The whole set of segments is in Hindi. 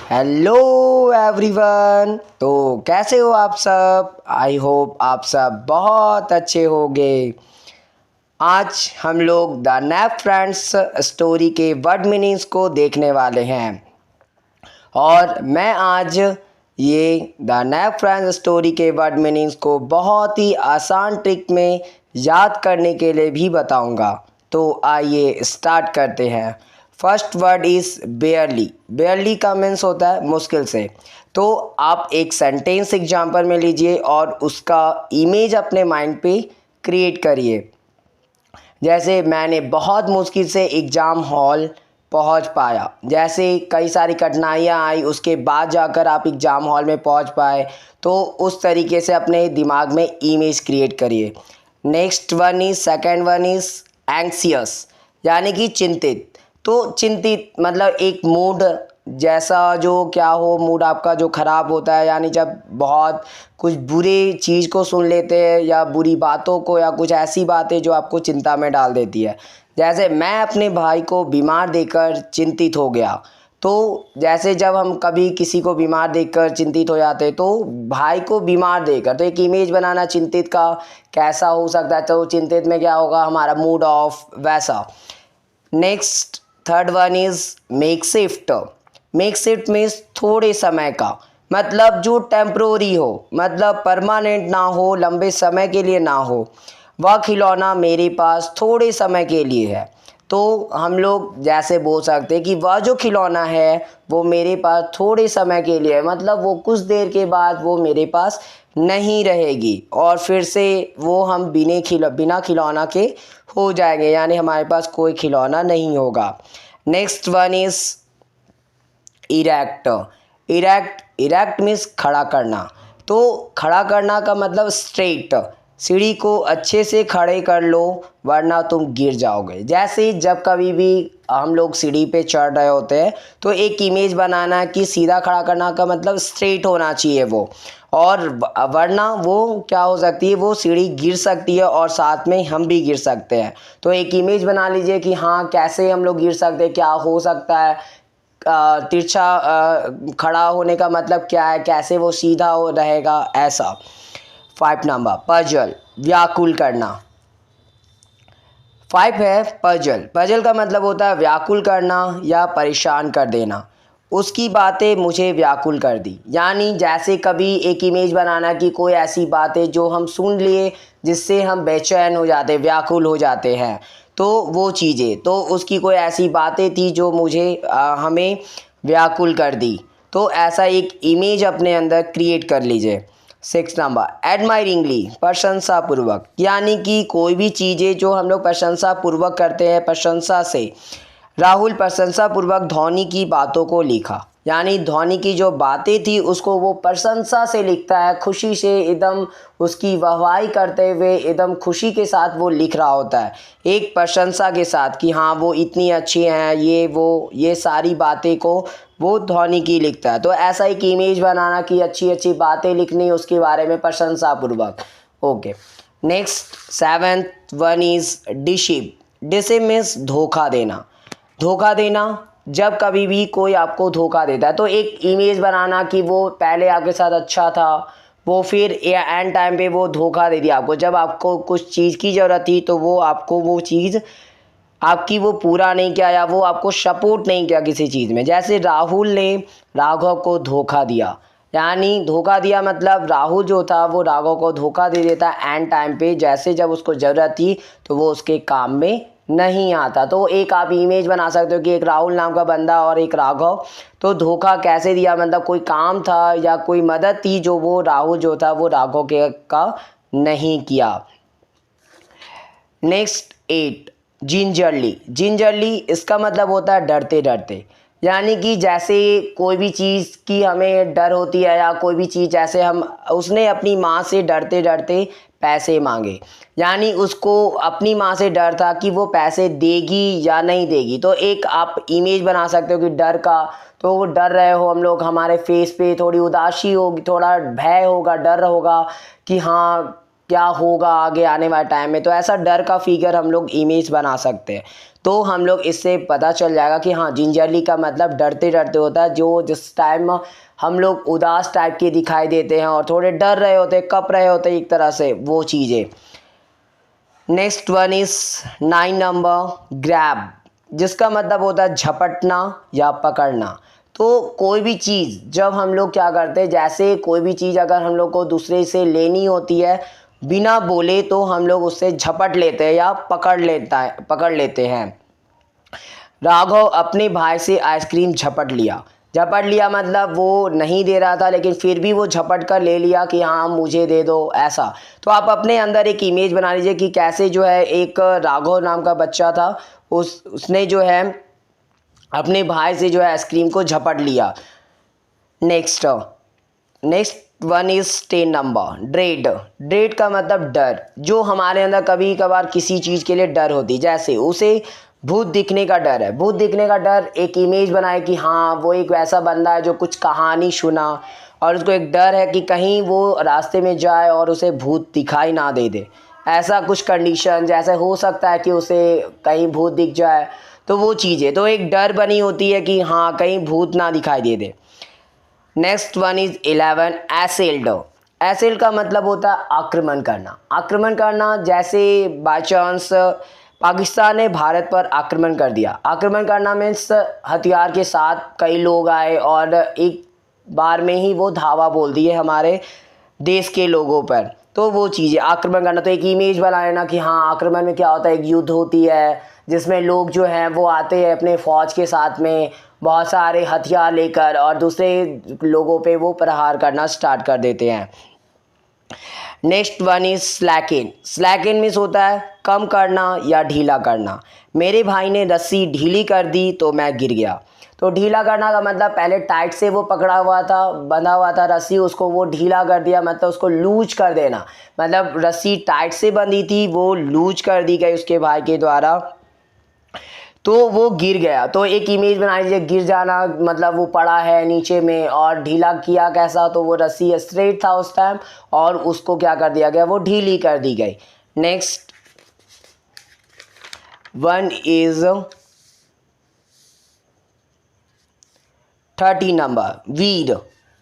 Hello everyone. तो कैसे हो आप सब? आई होप आप सब बहुत अच्छे होंगे। आज हम लोग द नैप फ्रेंड्स स्टोरी के वर्ड मीनिंग्स को देखने वाले हैं और मैं आज ये द नैप फ्रेंड्स स्टोरी के वर्ड मीनिंग्स को बहुत ही आसान ट्रिक में याद करने के लिए भी बताऊंगा। तो आइए स्टार्ट करते हैं। First word is बेयरली। बेयरली का मीन्स होता है मुश्किल से। तो आप एक सेंटेंस एग्जांपल में लीजिए और उसका इमेज अपने माइंड पे क्रिएट करिए। जैसे मैंने बहुत मुश्किल से एग्ज़ाम हॉल पहुंच पाया। जैसे कई सारी कठिनाइयां आई, उसके बाद जाकर आप एग्ज़ाम हॉल में पहुंच पाए। तो उस तरीके से अपने दिमाग में इमेज क्रिएट करिए। Next one is second one is anxious, यानी कि चिंतित। तो चिंतित मतलब एक मूड जैसा जो क्या हो, मूड आपका जो ख़राब होता है, यानी जब बहुत कुछ बुरी चीज़ को सुन लेते हैं या बुरी बातों को या कुछ ऐसी बातें जो आपको चिंता में डाल देती है। जैसे मैं अपने भाई को बीमार देखकर चिंतित हो गया। तो जैसे जब हम कभी किसी को बीमार देखकर चिंतित हो जाते हैं, तो भाई को बीमार देखकर तो एक इमेज बनाना चिंतित का कैसा हो सकता है। तो चिंतित में क्या होगा, हमारा मूड ऑफ वैसा। Next third one is make shift. Make shift means थोड़े समय का, मतलब जो टेम्प्रोरी हो, मतलब परमानेंट ना हो, लंबे समय के लिए ना हो। वह खिलौना मेरे पास थोड़े समय के लिए है। तो हम लोग जैसे बोल सकते हैं कि वह जो खिलौना है वो मेरे पास थोड़े समय के लिए है, मतलब वो कुछ देर के बाद वो मेरे पास नहीं रहेगी और फिर से वो हम बिना खिलौना के हो जाएंगे, यानी हमारे पास कोई खिलौना नहीं होगा। Next one is erect. Erect means खड़ा करना। तो खड़ा करना का मतलब स्ट्रेट। सीढ़ी को अच्छे से खड़े कर लो वरना तुम गिर जाओगे। जैसे जब कभी भी हम लोग सीढ़ी पे चढ़ रहे होते हैं तो एक इमेज बनाना कि सीधा खड़ा करना का मतलब स्ट्रेट होना चाहिए वो, और वरना वो क्या हो सकती है, वो सीढ़ी गिर सकती है और साथ में हम भी गिर सकते हैं। तो एक इमेज बना लीजिए कि हाँ कैसे हम लोग गिर सकते हैं, क्या हो सकता है। तिरछा खड़ा होने का मतलब क्या है, कैसे वो सीधा हो रहेगा, ऐसा। 5 नंबर पजल, व्याकुल करना। 5 है पजल। पजल का मतलब होता है व्याकुल करना या परेशान कर देना। उसकी बातें मुझे व्याकुल कर दी, यानी जैसे कभी एक इमेज बनाना कि कोई ऐसी बातें जो हम सुन लिए जिससे हम बेचैन हो जाते, व्याकुल हो जाते हैं। तो वो चीज़ें, तो उसकी कोई ऐसी बातें थी जो मुझे हमें व्याकुल कर दी। तो ऐसा एक इमेज अपने अंदर क्रिएट कर लीजिए। 6 नंबर एडमायरिंगली, प्रशंसापूर्वक, यानी कि कोई भी चीज़ें जो हम लोग प्रशंसापूर्वक करते हैं, प्रशंसा से। राहुल प्रशंसापूर्वक धोनी की बातों को लिखा, यानी धोनी की जो बातें थी उसको वो प्रशंसा से लिखता है, खुशी से एकदम उसकी वाहवाही करते हुए एकदम खुशी के साथ वो लिख रहा होता है, एक प्रशंसा के साथ कि हाँ वो इतनी अच्छी हैं, ये सारी बातें को वो धोनी की लिखता है। तो ऐसा एक इमेज बनाना कि अच्छी अच्छी बातें लिखनी उसके बारे में प्रशंसापूर्वक। Okay. Next 7th one is deceive. Deceive means धोखा देना। धोखा देना, जब कभी भी कोई आपको धोखा देता है तो एक इमेज बनाना कि वो पहले आपके साथ अच्छा था, वो फिर एंड टाइम पे वो धोखा दे दिया आपको। जब आपको कुछ चीज़ की ज़रूरत थी तो वो आपको वो चीज़ आपकी वो पूरा नहीं किया या वो आपको सपोर्ट नहीं किया किसी चीज़ में। जैसे राहुल ने राघव को धोखा दिया, यानी धोखा दिया मतलब राहुल जो था वो राघव को धोखा दे देता एंड टाइम पे, जैसे जब उसको ज़रूरत थी तो वो उसके काम में नहीं आता। तो एक आप इमेज बना सकते हो कि एक राहुल नाम का बंदा और एक राघव, तो धोखा कैसे दिया, मतलब कोई काम था या कोई मदद थी जो वो राहुल जो था वो राघव के का नहीं किया। Next 8 gingerly. जिंजरली इसका मतलब होता है डरते डरते, यानी कि जैसे कोई भी चीज़ की हमें डर होती है या कोई भी चीज़, जैसे हम उसने अपनी माँ से डरते डरते पैसे मांगे, यानी उसको अपनी माँ से डर था कि वो पैसे देगी या नहीं देगी। तो एक आप इमेज बना सकते हो कि डर का, तो वो डर रहे हो हम लोग, हमारे फेस पे थोड़ी उदासी होगी, थोड़ा भय होगा, डर होगा कि हाँ क्या होगा आगे आने वाले टाइम में, तो ऐसा डर का फिगर हम लोग इमेज बना सकते हैं। तो हम लोग इससे पता चल जाएगा कि हाँ जिंजरली का मतलब डरते डरते होता है, जो जिस टाइम हम लोग उदास टाइप के दिखाई देते हैं और थोड़े डर रहे होते हैं, कँप रहे होते हैं एक तरह से, वो चीज़ें। Next one is 9 number grab, जिसका मतलब होता है झपटना या पकड़ना। तो कोई भी चीज़ जब हम लोग क्या करते हैं, जैसे कोई भी चीज़ अगर हम लोग को दूसरे से लेनी होती है बिना बोले, तो हम लोग उससे झपट लेते हैं या पकड़ लेते हैं। राघव अपने भाई से आइसक्रीम झपट लिया। झपट लिया मतलब वो नहीं दे रहा था, लेकिन फिर भी वो झपट कर ले लिया कि हाँ मुझे दे दो, ऐसा। तो आप अपने अंदर एक इमेज बना लीजिए कि कैसे जो है एक राघव नाम का बच्चा था, उसने जो है अपने भाई से जो है आइसक्रीम को झपट लिया। Next one is 10 number dread. Dread का मतलब डर, जो हमारे अंदर कभी कभार किसी चीज़ के लिए डर होती है, जैसे उसे भूत दिखने का डर है। भूत दिखने का डर, एक इमेज बनाए कि हाँ वो एक वैसा बंदा है जो कुछ कहानी सुना और उसको एक डर है कि कहीं वो रास्ते में जाए और उसे भूत दिखाई ना दे। ऐसा कुछ कंडीशन, जैसे हो सकता है कि उसे कहीं भूत दिख जाए, तो वो चीज़ें, तो एक डर बनी होती है कि हाँ कहीं भूत ना दिखाई दे। Next one is 11 assailed. Assailed का मतलब होता है आक्रमण करना। आक्रमण करना, जैसे बाय चांस पाकिस्तान ने भारत पर आक्रमण कर दिया। आक्रमण करना मीन्स हथियार के साथ कई लोग आए और एक बार में ही वो धावा बोल दिए हमारे देश के लोगों पर, तो वो चीज़ें आक्रमण करना। तो एक इमेज बना लेना कि हाँ आक्रमण में क्या होता है, एक युद्ध होती है जिसमें लोग जो हैं वो आते हैं अपने फ़ौज के साथ में बहुत सारे हथियार लेकर और दूसरे लोगों पे वो प्रहार करना स्टार्ट कर देते हैं। Next one is slacken. Slacken means होता है कम करना या ढीला करना। मेरे भाई ने रस्सी ढीली कर दी तो मैं गिर गया। तो ढीला करना का मतलब पहले टाइट से वो पकड़ा हुआ था, बंधा हुआ था रस्सी, उसको वो ढीला कर दिया, मतलब उसको लूज कर देना। मतलब रस्सी टाइट से बंधी थी, वो लूज कर दी गई उसके भाई के द्वारा, तो वो गिर गया। तो एक इमेज बना लीजिए, गिर जाना मतलब वो पड़ा है नीचे में, और ढीला किया कैसा, तो वो रस्सी स्ट्रेट था उस टाइम और उसको क्या कर दिया गया, वो ढीली कर दी गई। नेक्स्ट वन इज 30 नंबर वीर।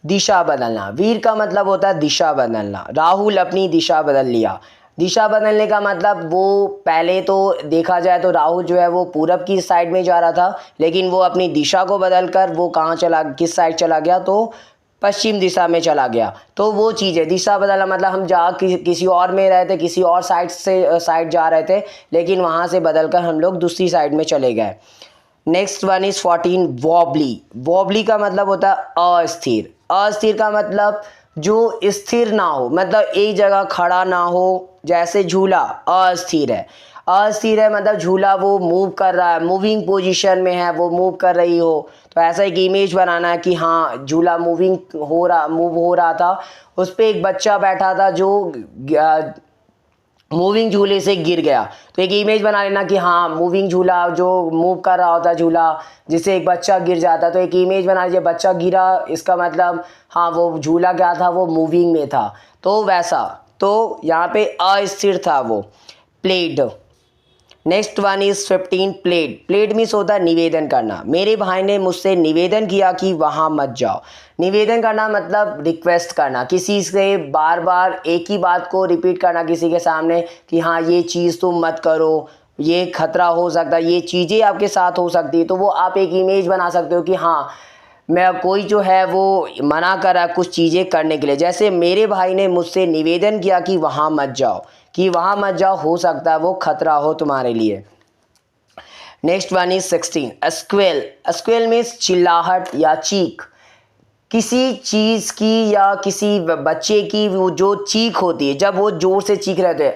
दिशा बदलना। वीर का मतलब होता है दिशा बदलना। राहुल अपनी दिशा बदल लिया। दिशा बदलने का मतलब वो पहले तो देखा जाए तो राहुल जो है वो पूरब की साइड में जा रहा था, लेकिन वो अपनी दिशा को बदलकर वो कहाँ चला, किस साइड चला गया, तो पश्चिम दिशा में चला गया। तो वो चीज़ है दिशा बदलना, मतलब हम किसी और में रहे थे, किसी और साइड जा रहे थे, लेकिन वहाँ से बदलकर हम लोग दूसरी साइड में चले गए। Next one is 14 wobbly. Wobbly का मतलब होता है अस्थिर। अस्थिर का मतलब जो स्थिर ना हो, मतलब एक जगह खड़ा ना हो, जैसे झूला अस्थिर है। अस्थिर है मतलब झूला वो मूव कर रहा है, मूविंग पोजीशन में है, वो मूव कर रही हो। तो ऐसा एक इमेज बनाना है कि हाँ झूला मूव हो रहा था, उस पर एक बच्चा बैठा था जो मूविंग झूले से गिर गया। तो एक इमेज बना लेना कि हाँ मूविंग झूला जो मूव कर रहा होता झूला, जिससे एक बच्चा गिर जाता, तो एक इमेज बना लीजिए बच्चा गिरा, इसका मतलब हाँ वो झूला क्या था, वो मूविंग में था, तो वैसा। तो यहाँ पे अस्थिर था वो। Played. Next one is 15 played. Played means होता है निवेदन करना। मेरे भाई ने मुझसे निवेदन किया कि वहाँ मत जाओ। निवेदन करना मतलब रिक्वेस्ट करना, किसी से बार बार एक ही बात को रिपीट करना किसी के सामने कि हाँ ये चीज़ तुम मत करो, ये खतरा हो सकता है, ये चीज़ें आपके साथ हो सकती है। तो वो आप एक इमेज बना सकते हो कि हाँ मैं कोई जो है वो मना कर रहा है कुछ चीज़ें करने के लिए, जैसे मेरे भाई ने मुझसे निवेदन किया कि वहाँ मत जाओ, कि वहाँ मत जाओ, हो सकता है वो खतरा हो तुम्हारे लिए। Next one is 16 स्क्वेल। स्क्वेल मीन्स चिल्लाहट या चीख। किसी चीज़ की या किसी बच्चे की वो जो चीख होती है, जब वो जोर से चीख रहे थे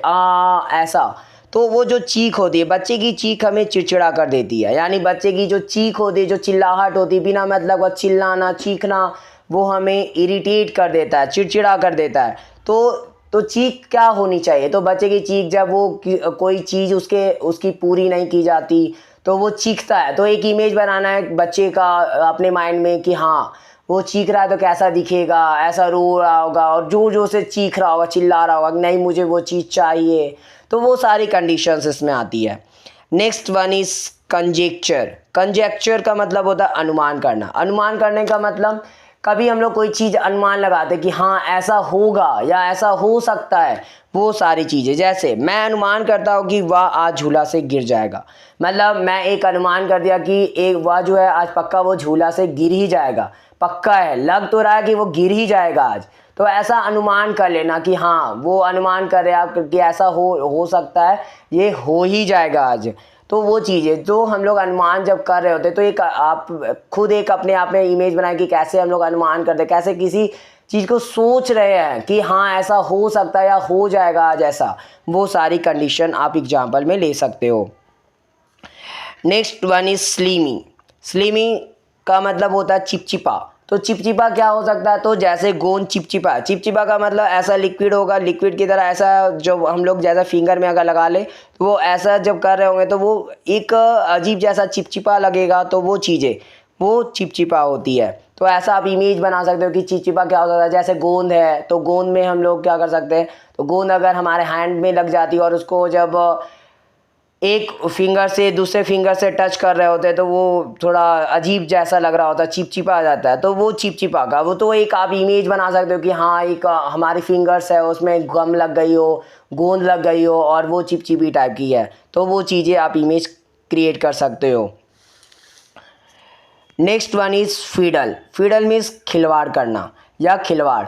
ऐसा, तो वो जो चीख होती है, बच्चे की चीख हमें चिड़चिड़ा कर देती है। यानी बच्चे की जो चीख होती है, जो चिल्लाहट होती है, बिना मतलब का चिल्लाना चीखना, वो हमें इरिटेट कर देता है, चिड़चिड़ा कर देता है। तो चीख क्या होनी चाहिए, तो बच्चे की चीख जब वो कोई चीज़ उसकी पूरी नहीं की जाती तो वो चीखता है। तो एक इमेज बनाना है बच्चे का अपने माइंड में कि हाँ वो चीख रहा है तो कैसा दिखेगा, ऐसा रो रहा होगा और जोर जोर से चीख रहा होगा, चिल्ला रहा होगा कि नहीं मुझे वो चीज़ चाहिए। तो वो सारी कंडीशंस इसमें आती है। Next one is conjecture. Conjecture का मतलब होता है अनुमान करना। अनुमान करने का मतलब कभी हम लोग कोई चीज़ अनुमान लगाते कि हाँ ऐसा होगा या ऐसा हो सकता है, वो सारी चीज़ें। जैसे मैं अनुमान करता हूँ कि वह आज झूला से गिर जाएगा, मतलब मैं एक अनुमान कर दिया कि एक वह जो है आज पक्का वो झूला से गिर ही जाएगा, पक्का है, लग तो रहा है कि वो गिर ही जाएगा आज। तो ऐसा अनुमान कर लेना कि हाँ वो अनुमान कर रहे हैं आप कि ऐसा हो सकता है, ये हो ही जाएगा आज। तो वो चीज़ें जो हम लोग अनुमान जब कर रहे होते तो एक आप खुद एक अपने आप में इमेज बनाए कि कैसे हम लोग अनुमान करते, कैसे किसी चीज़ को सोच रहे हैं कि हाँ ऐसा हो सकता है या हो जाएगा आज ऐसा। वो सारी कंडीशन आप एग्जाम्पल में ले सकते हो। Next one is slimy. Slimy का मतलब होता है चिपचिपा। तो चिपचिपा क्या हो सकता है, तो जैसे गोंद चिपचिपा। चिपचिपा का मतलब ऐसा लिक्विड होगा, लिक्विड की तरह ऐसा जो हम लोग जैसा फिंगर में अगर लगा ले तो वो ऐसा जब कर रहे होंगे तो वो एक अजीब जैसा चिपचिपा लगेगा, तो वो चीज़ें वो चिपचिपा होती है। तो ऐसा आप इमेज बना सकते हो कि चिपचिपा क्या हो सकता है। जैसे गोंद है तो गोंद में हम लोग क्या कर सकते हैं, तो गोंद अगर हमारे हैंड में लग जाती है और उसको जब एक फिंगर से दूसरे फिंगर से टच कर रहे होते हैं तो वो थोड़ा अजीब जैसा लग रहा होता है, चिपचिपा आ जाता है। तो वो चिपचिपा का वो तो एक आप इमेज बना सकते हो कि हाँ एक हमारी फिंगर्स है उसमें गम लग गई हो, गोंद लग गई हो और वो चिपचिपी टाइप की है। तो वो चीज़ें आप इमेज क्रिएट कर सकते हो। Next one is fiddle. Fiddle means खिलवाड़ करना या खिलवाड़।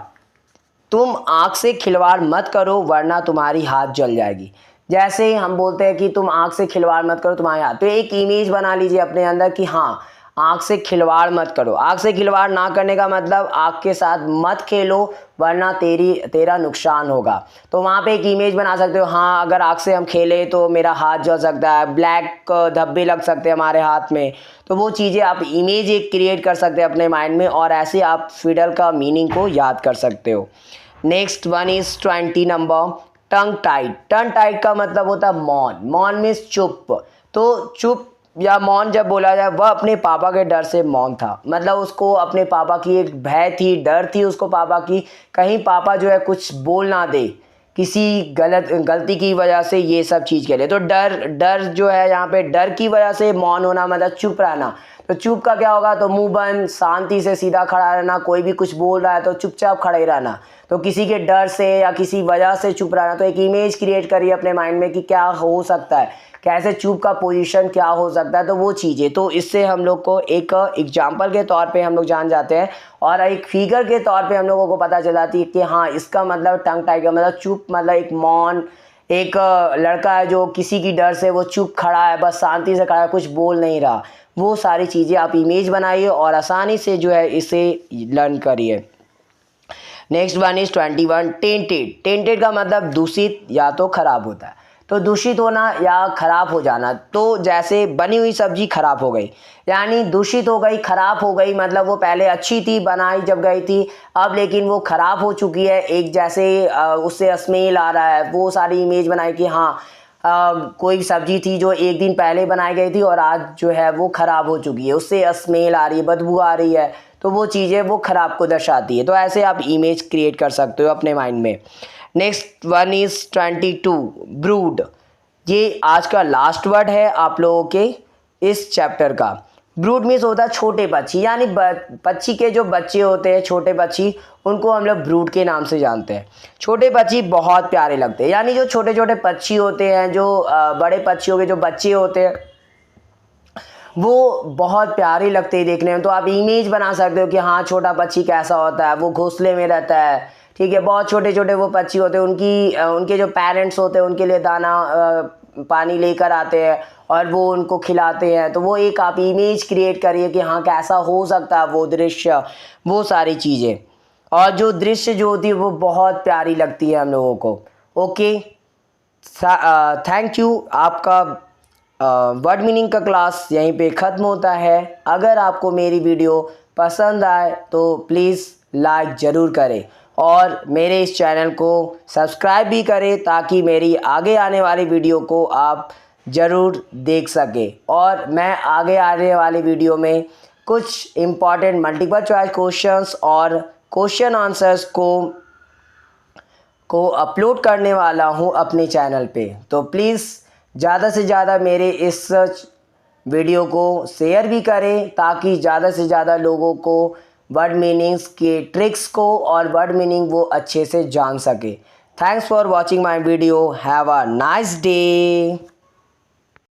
तुम आँख से खिलवाड़ मत करो वरना तुम्हारी हाथ जल जाएगी। जैसे हम बोलते हैं कि तुम आँख से खिलवाड़ मत करो तुम्हारे हाथ, तो एक इमेज बना लीजिए अपने अंदर कि हाँ आँख से खिलवाड़ मत करो। आँख से खिलवाड़ ना करने का मतलब आँख के साथ मत खेलो वरना तेरा नुकसान होगा। तो वहाँ पे एक इमेज बना सकते हो, हाँ अगर आँख से हम खेले तो मेरा हाथ जल सकता है, ब्लैक धब्बे लग सकते हैं हमारे हाथ में। तो वो चीज़ें आप इमेज एक क्रिएट कर सकते हैं अपने माइंड में और ऐसे आप फिडल का मीनिंग को याद कर सकते हो। Next one is 20 number, tongue tight. Tongue tight का मतलब होता है मौन। मौन मीन्स चुप। तो चुप या मौन जब बोला जाए, वह अपने पापा के डर से मौन था, मतलब उसको अपने पापा की एक भय थी, डर थी उसको पापा की, कहीं पापा जो है कुछ बोल ना दे किसी गलती की वजह से, ये सब चीज़ के लिए। तो डर जो है यहाँ पे डर की वजह से मौन होना मतलब चुप रहना। तो चुप का क्या होगा, तो मुंह बंद, शांति से सीधा खड़ा रहना, कोई भी कुछ बोल रहा है तो चुपचाप खड़े रहना। तो किसी के डर से या किसी वजह से चुप रहना। तो एक इमेज क्रिएट करिए अपने माइंड में कि क्या हो सकता है, कैसे चुप का पोजीशन क्या हो सकता है। तो वो चीज़ें, तो इससे हम लोग को एक एग्जाम्पल के तौर पे हम लोग जान जाते हैं और एक फिगर के तौर पे हम लोगों को पता चल जाती है कि हाँ इसका मतलब टंग टाइट का मतलब चुप, मतलब एक मौन, एक लड़का है जो किसी की डर से वो चुप खड़ा है, बस शांति से खड़ा है, कुछ बोल नहीं रहा। वो सारी चीज़ें आप इमेज बनाइए और आसानी से जो है इसे लर्न करिए। Next one is 21, tainted. Tainted का मतलब दूषित या तो खराब होता है। तो दूषित होना या खराब हो जाना। तो जैसे बनी हुई सब्जी खराब हो गई, यानी दूषित हो गई, खराब हो गई, मतलब वो पहले अच्छी थी बनाई जब गई थी, अब लेकिन वो खराब हो चुकी है, एक जैसे उससे स्मेल आ रहा है। वो सारी इमेज बनाई कि हाँ कोई सब्जी थी जो एक दिन पहले बनाई गई थी और आज जो है वो खराब हो चुकी है, उससे स्मेल आ रही है, बदबू आ रही है। तो वो चीज़ें वो खराब को दर्शाती है। तो ऐसे आप इमेज क्रिएट कर सकते हो अपने माइंड में। Next one is 22, brood. ये आज का लास्ट वर्ड है आप लोगों के इस चैप्टर का। ब्रूड मीन्स होता है छोटे पक्षी, यानी पक्षी के जो बच्चे होते हैं छोटे पक्षी, उनको हम लोग ब्रूड के नाम से जानते हैं। छोटे पक्षी बहुत प्यारे लगते हैं, यानी जो छोटे छोटे पक्षी होते हैं, जो बड़े पक्षियों के जो बच्चे होते हैं वो बहुत प्यारे लगते हैं देखने में। तो आप इमेज बना सकते हो कि हाँ छोटा पक्षी कैसा होता है, वो घोंसले में रहता है, ठीक है, बहुत छोटे छोटे वो पक्षी होते हैं, उनके जो पेरेंट्स होते हैं उनके लिए दाना पानी लेकर आते हैं और वो उनको खिलाते हैं। तो वो एक आप इमेज क्रिएट करिए कि हाँ कैसा हो सकता है वो दृश्य, वो सारी चीज़ें। और जो दृश्य जो होती है वो बहुत प्यारी लगती है हम लोगों को। Okay, thank you. आपका वर्ड मीनिंग का क्लास यहीं पे ख़त्म होता है। अगर आपको मेरी वीडियो पसंद आए तो प्लीज़ लाइक ज़रूर करें और मेरे इस चैनल को सब्सक्राइब भी करें ताकि मेरी आगे आने वाली वीडियो को आप ज़रूर देख सकें। और मैं आगे आने वाली वीडियो में कुछ इम्पॉर्टेंट मल्टीपल चॉइस क्वेश्चंस और क्वेश्चन आंसर्स को अपलोड करने वाला हूँ अपने चैनल पे। तो प्लीज़ ज़्यादा से ज़्यादा मेरे इस वीडियो को शेयर भी करें ताकि ज़्यादा से ज़्यादा लोगों को वर्ड मीनिंग्स के ट्रिक्स को और वर्ड मीनिंग वो अच्छे से जान सके। Thanks for watching my video. Have a nice day.